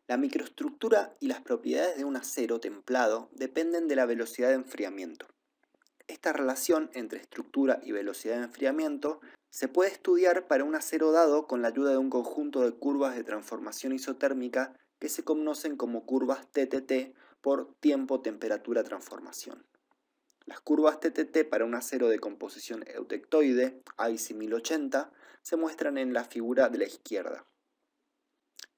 La microestructura y las propiedades de un acero templado dependen de la velocidad de enfriamiento. Esta relación entre estructura y velocidad de enfriamiento se puede estudiar para un acero dado con la ayuda de un conjunto de curvas de transformación isotérmica que se conocen como curvas TTT por tiempo, temperatura, transformación. Las curvas TTT para un acero de composición eutectoide, IC 1080, se muestran en la figura de la izquierda.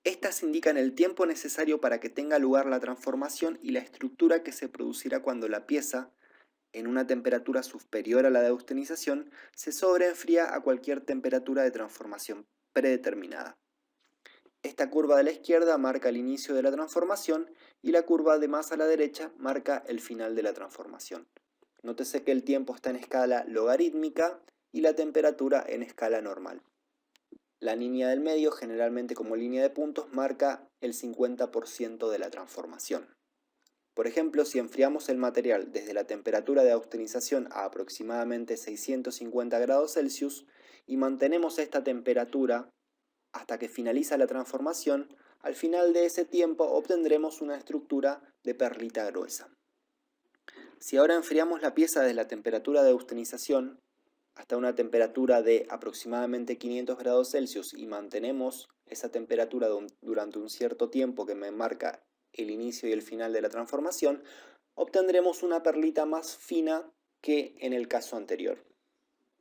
Estas indican el tiempo necesario para que tenga lugar la transformación y la estructura que se producirá cuando la pieza, en una temperatura superior a la de austenización, se sobreenfría a cualquier temperatura de transformación predeterminada. Esta curva de la izquierda marca el inicio de la transformación y la curva de más a la derecha marca el final de la transformación. Nótese que el tiempo está en escala logarítmica y la temperatura en escala normal. La línea del medio, generalmente como línea de puntos, marca el 50% de la transformación. Por ejemplo, si enfriamos el material desde la temperatura de austenización a aproximadamente 650 grados Celsius y mantenemos esta temperatura hasta que finaliza la transformación, al final de ese tiempo obtendremos una estructura de perlita gruesa. Si ahora enfriamos la pieza desde la temperatura de austenización hasta una temperatura de aproximadamente 500 grados Celsius y mantenemos esa temperatura durante un cierto tiempo que me marca el inicio y el final de la transformación, obtendremos una perlita más fina que en el caso anterior.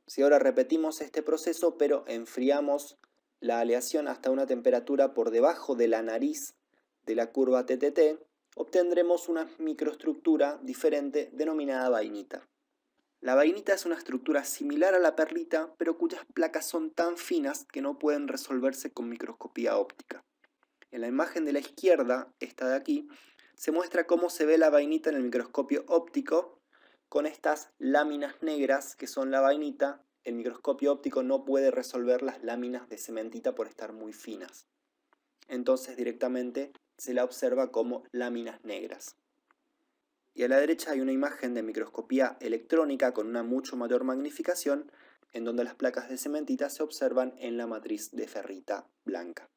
Si ahora repetimos este proceso, pero enfriamos la aleación hasta una temperatura por debajo de la nariz de la curva TTT, obtendremos una microestructura diferente denominada vainita. La vainita es una estructura similar a la perlita, pero cuyas placas son tan finas que no pueden resolverse con microscopía óptica. En la imagen de la izquierda, esta de aquí, se muestra cómo se ve la vainita en el microscopio óptico con estas láminas negras que son la vainita. El microscopio óptico no puede resolver las láminas de cementita por estar muy finas. Entonces directamente se la observa como láminas negras. Y a la derecha hay una imagen de microscopía electrónica con una mucho mayor magnificación, en donde las placas de cementita se observan en la matriz de ferrita blanca.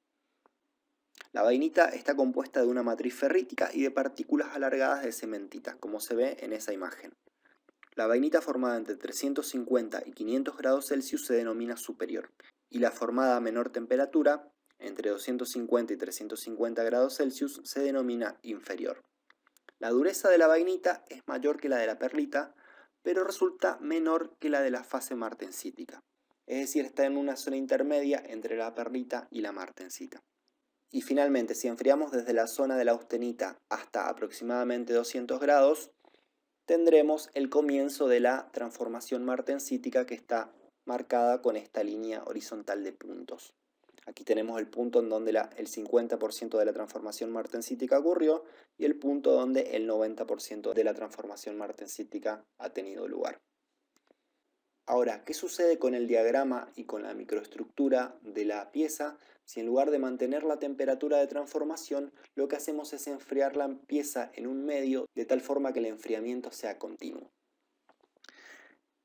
La vainita está compuesta de una matriz ferrítica y de partículas alargadas de cementita, como se ve en esa imagen. La vainita formada entre 350 y 500 grados Celsius se denomina superior, y la formada a menor temperatura, entre 250 y 350 grados Celsius, se denomina inferior. La dureza de la vainita es mayor que la de la perlita, pero resulta menor que la de la fase martensítica. Es decir, está en una zona intermedia entre la perlita y la martensita. Y finalmente, si enfriamos desde la zona de la austenita hasta aproximadamente 200 grados, tendremos el comienzo de la transformación martensítica que está marcada con esta línea horizontal de puntos. Aquí tenemos el punto en donde el 50% de la transformación martensítica ocurrió y el punto donde el 90% de la transformación martensítica ha tenido lugar. Ahora, ¿qué sucede con el diagrama y con la microestructura de la pieza si en lugar de mantener la temperatura de transformación, lo que hacemos es enfriar la pieza en un medio de tal forma que el enfriamiento sea continuo?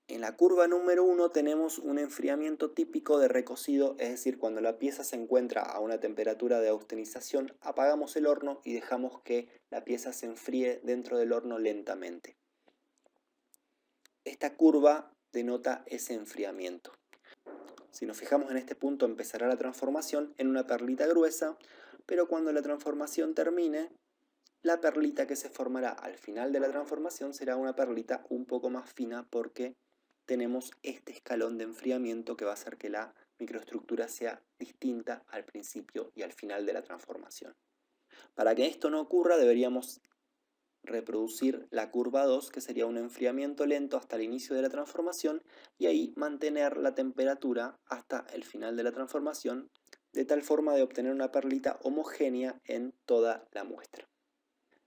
En la curva número 1 tenemos un enfriamiento típico de recocido, es decir, cuando la pieza se encuentra a una temperatura de austenización, apagamos el horno y dejamos que la pieza se enfríe dentro del horno lentamente. Esta curva denota ese enfriamiento. Si nos fijamos en este punto, empezará la transformación en una perlita gruesa, pero cuando la transformación termine, la perlita que se formará al final de la transformación será una perlita un poco más fina porque tenemos este escalón de enfriamiento que va a hacer que la microestructura sea distinta al principio y al final de la transformación. Para que esto no ocurra, deberíamos reproducir la curva 2, que sería un enfriamiento lento hasta el inicio de la transformación, y ahí mantener la temperatura hasta el final de la transformación, de tal forma de obtener una perlita homogénea en toda la muestra.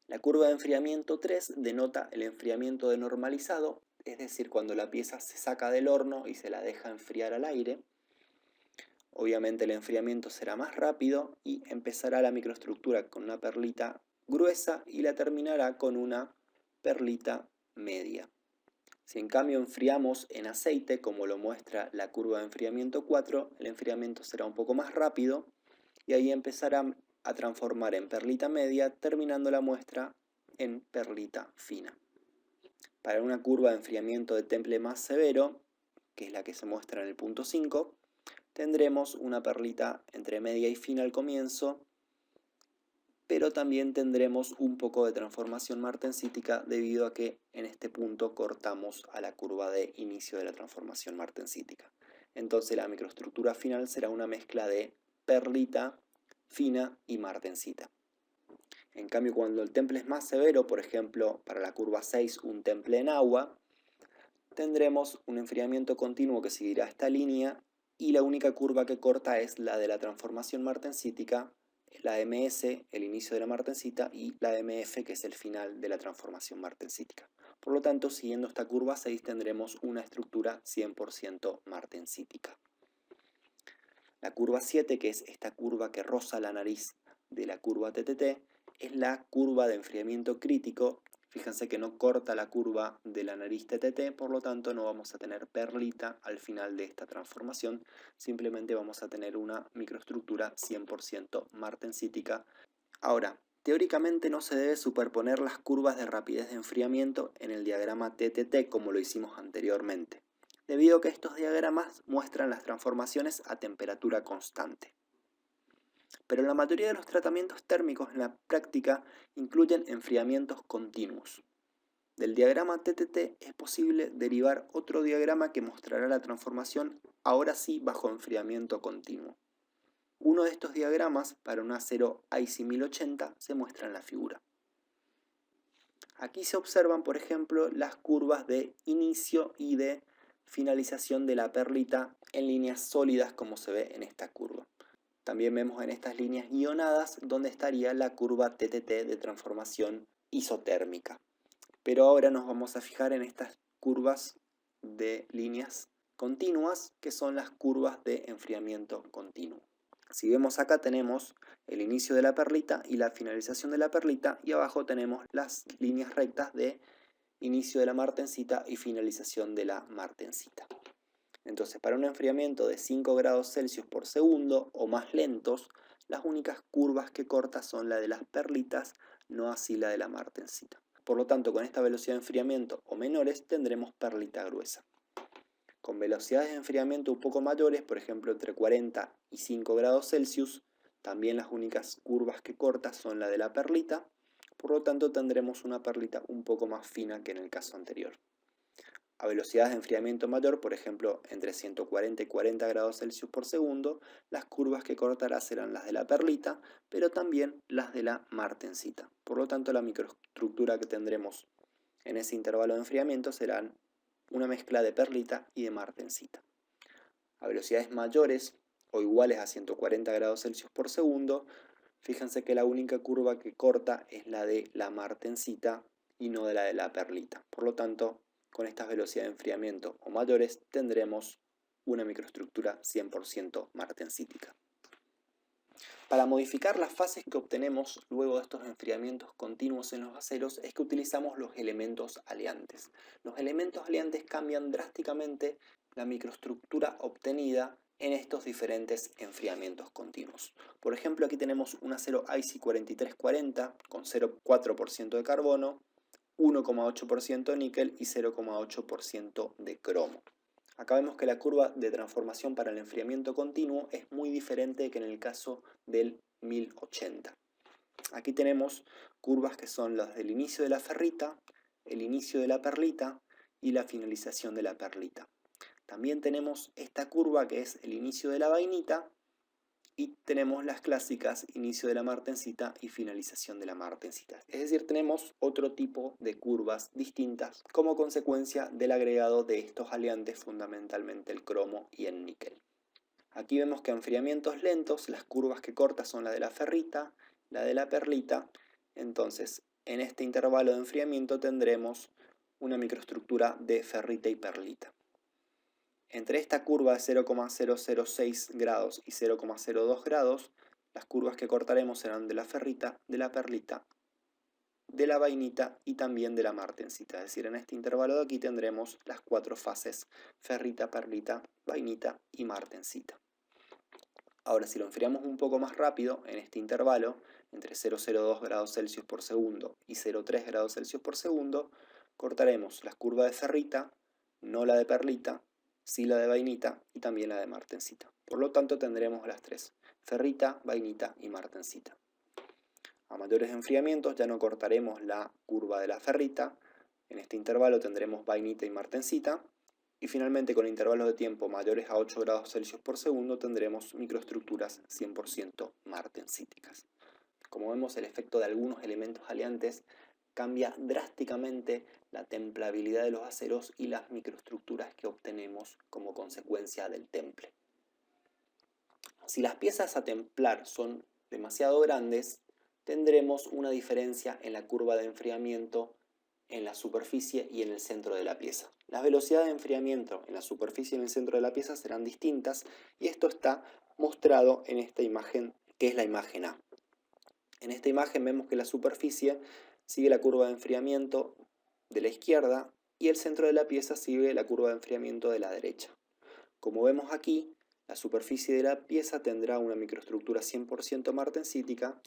La curva de enfriamiento 3 denota el enfriamiento denormalizado, es decir, cuando la pieza se saca del horno y se la deja enfriar al aire. Obviamente el enfriamiento será más rápido y empezará la microestructura con una perlita gruesa y la terminará con una perlita media. Si en cambio enfriamos en aceite, como lo muestra la curva de enfriamiento 4, el enfriamiento será un poco más rápido y ahí empezará a transformar en perlita media, terminando la muestra en perlita fina. Para una curva de enfriamiento de temple más severo, que es la que se muestra en el punto 5, tendremos una perlita entre media y fina al comienzo, pero también tendremos un poco de transformación martensítica debido a que en este punto cortamos a la curva de inicio de la transformación martensítica. Entonces la microestructura final será una mezcla de perlita, fina y martensita. En cambio, cuando el temple es más severo, por ejemplo, para la curva 6, un temple en agua, tendremos un enfriamiento continuo que seguirá esta línea y la única curva que corta es la de la transformación martensítica, la MS, el inicio de la martensita, y la MF, que es el final de la transformación martensítica. Por lo tanto, siguiendo esta curva 6 tendremos una estructura 100% martensítica. La curva 7, que es esta curva que roza la nariz de la curva TTT, es la curva de enfriamiento crítico. Fíjense que no corta la curva de la nariz TTT, por lo tanto no vamos a tener perlita al final de esta transformación, simplemente vamos a tener una microestructura 100% martensítica. Ahora, teóricamente no se debe superponer las curvas de rapidez de enfriamiento en el diagrama TTT como lo hicimos anteriormente, debido a que estos diagramas muestran las transformaciones a temperatura constante. Pero la mayoría de los tratamientos térmicos en la práctica incluyen enfriamientos continuos. Del diagrama TTT es posible derivar otro diagrama que mostrará la transformación ahora sí bajo enfriamiento continuo. Uno de estos diagramas para un acero IC 1080 se muestra en la figura. Aquí se observan, por ejemplo, las curvas de inicio y de finalización de la perlita en líneas sólidas como se ve en esta curva. También vemos en estas líneas guionadas donde estaría la curva TTT de transformación isotérmica. Pero ahora nos vamos a fijar en estas curvas de líneas continuas, que son las curvas de enfriamiento continuo. Si vemos acá tenemos el inicio de la perlita y la finalización de la perlita, y abajo tenemos las líneas rectas de inicio de la martensita y finalización de la martensita. Entonces, para un enfriamiento de 5 grados Celsius por segundo o más lentos, las únicas curvas que corta son la de las perlitas, no así la de la martensita. Por lo tanto, con esta velocidad de enfriamiento o menores tendremos perlita gruesa. Con velocidades de enfriamiento un poco mayores, por ejemplo entre 40 y 5 grados Celsius, también las únicas curvas que corta son la de la perlita, por lo tanto tendremos una perlita un poco más fina que en el caso anterior. A velocidades de enfriamiento mayor, por ejemplo entre 140 y 40 grados Celsius por segundo, las curvas que cortará serán las de la perlita, pero también las de la martensita. Por lo tanto, la microestructura que tendremos en ese intervalo de enfriamiento serán una mezcla de perlita y de martensita. A velocidades mayores o iguales a 140 grados Celsius por segundo, fíjense que la única curva que corta es la de la martensita y no de la perlita. Por lo tanto, con estas velocidades de enfriamiento o mayores tendremos una microestructura 100% martensítica. Para modificar las fases que obtenemos luego de estos enfriamientos continuos en los aceros es que utilizamos los elementos aleantes. Los elementos aleantes cambian drásticamente la microestructura obtenida en estos diferentes enfriamientos continuos. Por ejemplo, aquí tenemos un acero IC 4340 con 0,4% de carbono, 1,8% de níquel y 0,8% de cromo. Acá vemos que la curva de transformación para el enfriamiento continuo es muy diferente que en el caso del 1080. Aquí tenemos curvas que son las del inicio de la ferrita, el inicio de la perlita y la finalización de la perlita. También tenemos esta curva que es el inicio de la vainita, y tenemos las clásicas inicio de la martensita y finalización de la martensita. Es decir, tenemos otro tipo de curvas distintas como consecuencia del agregado de estos aleantes, fundamentalmente el cromo y el níquel. Aquí vemos que a enfriamientos lentos las curvas que corta son la de la ferrita, la de la perlita. Entonces, en este intervalo de enfriamiento tendremos una microestructura de ferrita y perlita. Entre esta curva de 0,006 grados y 0,02 grados, las curvas que cortaremos serán de la ferrita, de la perlita, de la vainita y también de la martensita. Es decir, en este intervalo de aquí tendremos las 4 fases: ferrita, perlita, vainita y martensita. Ahora, si lo enfriamos un poco más rápido, en este intervalo, entre 0,02 grados Celsius por segundo y 0,3 grados Celsius por segundo, cortaremos la curva de ferrita, no la de perlita, sí la de vainita y también la de martensita. Por lo tanto, tendremos las tres: ferrita, vainita y martensita. A mayores enfriamientos ya no cortaremos la curva de la ferrita. En este intervalo tendremos vainita y martensita. Y finalmente, con intervalos de tiempo mayores a 8 grados Celsius por segundo, tendremos microestructuras 100% martensíticas. Como vemos, el efecto de algunos elementos aleantes cambia drásticamente la templabilidad de los aceros y las microestructuras que obtenemos como consecuencia del temple. Si las piezas a templar son demasiado grandes, tendremos una diferencia en la curva de enfriamiento en la superficie y en el centro de la pieza. Las velocidades de enfriamiento en la superficie y en el centro de la pieza serán distintas, y esto está mostrado en esta imagen, que es la imagen A. En esta imagen vemos que la superficie sigue la curva de enfriamiento de la izquierda y el centro de la pieza sigue la curva de enfriamiento de la derecha. Como vemos aquí, la superficie de la pieza tendrá una microestructura 100% martensítica,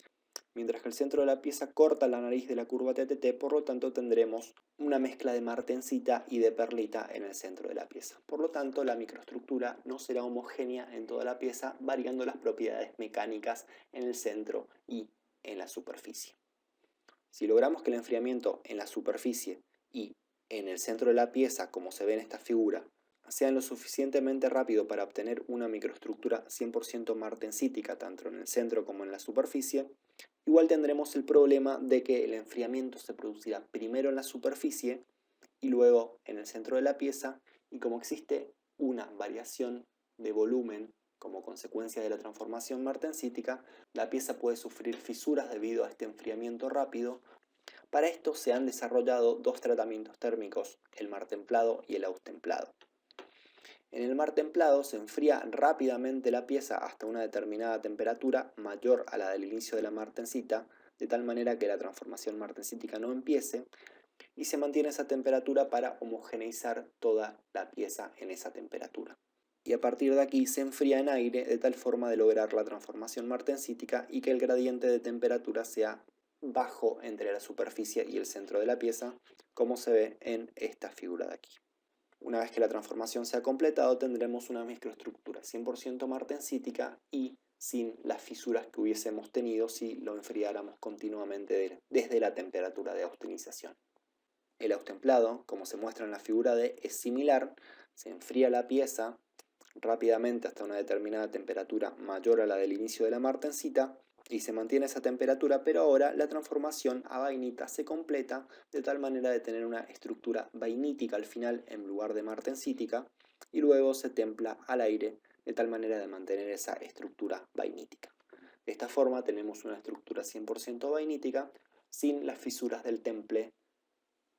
mientras que el centro de la pieza corta la nariz de la curva TTT, por lo tanto tendremos una mezcla de martensita y de perlita en el centro de la pieza. Por lo tanto, la microestructura no será homogénea en toda la pieza, variando las propiedades mecánicas en el centro y en la superficie. Si logramos que el enfriamiento en la superficie y en el centro de la pieza, como se ve en esta figura, sean lo suficientemente rápido para obtener una microestructura 100% martensítica tanto en el centro como en la superficie, igual tendremos el problema de que el enfriamiento se producirá primero en la superficie y luego en el centro de la pieza, y como existe una variación de volumen como consecuencia de la transformación martensítica, la pieza puede sufrir fisuras debido a este enfriamiento rápido. Para esto se han desarrollado dos tratamientos térmicos, el martemplado y el austemplado. En el martemplado se enfría rápidamente la pieza hasta una determinada temperatura mayor a la del inicio de la martensita, de tal manera que la transformación martensítica no empiece, y se mantiene esa temperatura para homogeneizar toda la pieza en esa temperatura. Y a partir de aquí se enfría en aire de tal forma de lograr la transformación martensítica y que el gradiente de temperatura sea bajo entre la superficie y el centro de la pieza, como se ve en esta figura de aquí. Una vez que la transformación sea completado, tendremos una microestructura 100% martensítica y sin las fisuras que hubiésemos tenido si lo enfriáramos continuamente desde la temperatura de austenización. El austemplado, como se muestra en la figura D, es similar. Se enfría la pieza rápidamente hasta una determinada temperatura mayor a la del inicio de la martensita y se mantiene esa temperatura, pero ahora la transformación a vainita se completa de tal manera de tener una estructura vainítica al final en lugar de martensítica, y luego se templa al aire de tal manera de mantener esa estructura vainítica. De esta forma tenemos una estructura 100% vainítica sin las fisuras del temple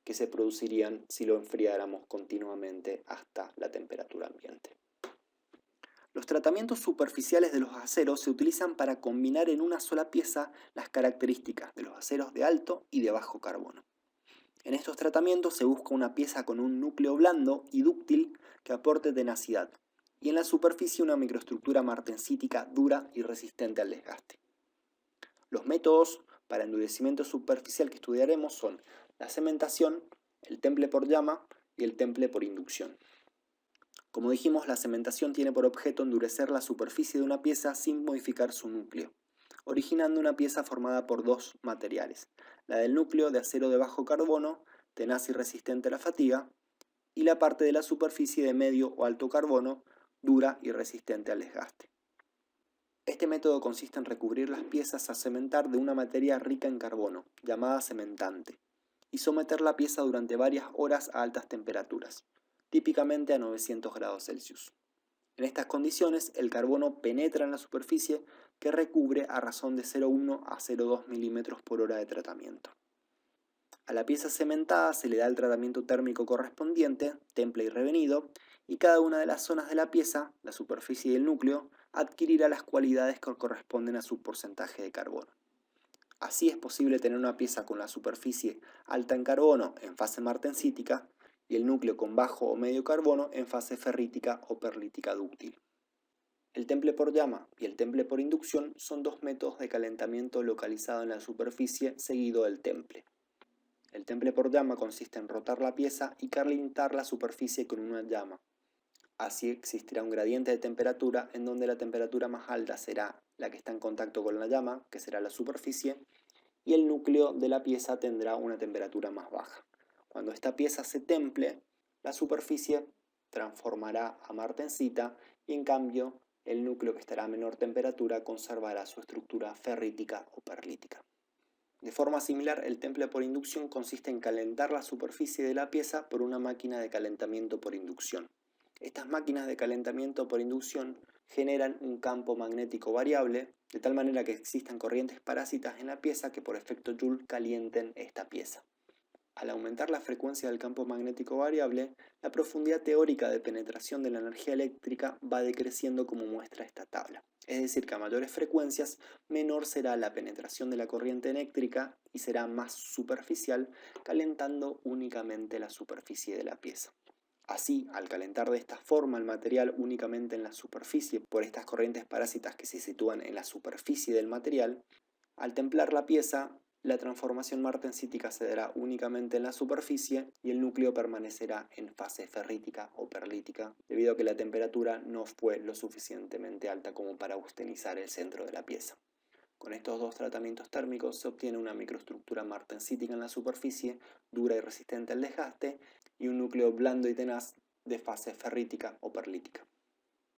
que se producirían si lo enfriáramos continuamente hasta la temperatura ambiente. Los tratamientos superficiales de los aceros se utilizan para combinar en una sola pieza las características de los aceros de alto y de bajo carbono. En estos tratamientos se busca una pieza con un núcleo blando y dúctil que aporte tenacidad, y en la superficie una microestructura martensítica dura y resistente al desgaste. Los métodos para endurecimiento superficial que estudiaremos son la cementación, el temple por llama y el temple por inducción. Como dijimos, la cementación tiene por objeto endurecer la superficie de una pieza sin modificar su núcleo, originando una pieza formada por dos materiales: la del núcleo de acero de bajo carbono, tenaz y resistente a la fatiga, y la parte de la superficie de medio o alto carbono, dura y resistente al desgaste. Este método consiste en recubrir las piezas a cementar de una materia rica en carbono, llamada cementante, y someter la pieza durante varias horas a altas temperaturas, típicamente a 900 grados Celsius. En estas condiciones, el carbono penetra en la superficie que recubre a razón de 0,1 a 0,2 milímetros por hora de tratamiento. A la pieza cementada se le da el tratamiento térmico correspondiente, temple y revenido, y cada una de las zonas de la pieza, la superficie y el núcleo, adquirirá las cualidades que corresponden a su porcentaje de carbono. Así es posible tener una pieza con la superficie alta en carbono en fase martensítica y el núcleo con bajo o medio carbono en fase ferrítica o perlítica dúctil. El temple por llama y el temple por inducción son dos métodos de calentamiento localizado en la superficie seguido del temple. El temple por llama consiste en rotar la pieza y calentar la superficie con una llama. Así existirá un gradiente de temperatura en donde la temperatura más alta será la que está en contacto con la llama, que será la superficie, y el núcleo de la pieza tendrá una temperatura más baja. Cuando esta pieza se temple, la superficie transformará a martensita y en cambio el núcleo que estará a menor temperatura conservará su estructura ferrítica o perlítica. De forma similar, el temple por inducción consiste en calentar la superficie de la pieza por una máquina de calentamiento por inducción. Estas máquinas de calentamiento por inducción generan un campo magnético variable, de tal manera que existan corrientes parásitas en la pieza que por efecto Joule calienten esta pieza. Al aumentar la frecuencia del campo magnético variable, la profundidad teórica de penetración de la energía eléctrica va decreciendo como muestra esta tabla. Es decir, que a mayores frecuencias, menor será la penetración de la corriente eléctrica y será más superficial, calentando únicamente la superficie de la pieza. Así, al calentar de esta forma el material únicamente en la superficie por estas corrientes parásitas que se sitúan en la superficie del material, al templar la pieza, la transformación martensítica se dará únicamente en la superficie y el núcleo permanecerá en fase ferrítica o perlítica, debido a que la temperatura no fue lo suficientemente alta como para austenizar el centro de la pieza. Con estos dos tratamientos térmicos se obtiene una microestructura martensítica en la superficie, dura y resistente al desgaste, y un núcleo blando y tenaz de fase ferrítica o perlítica.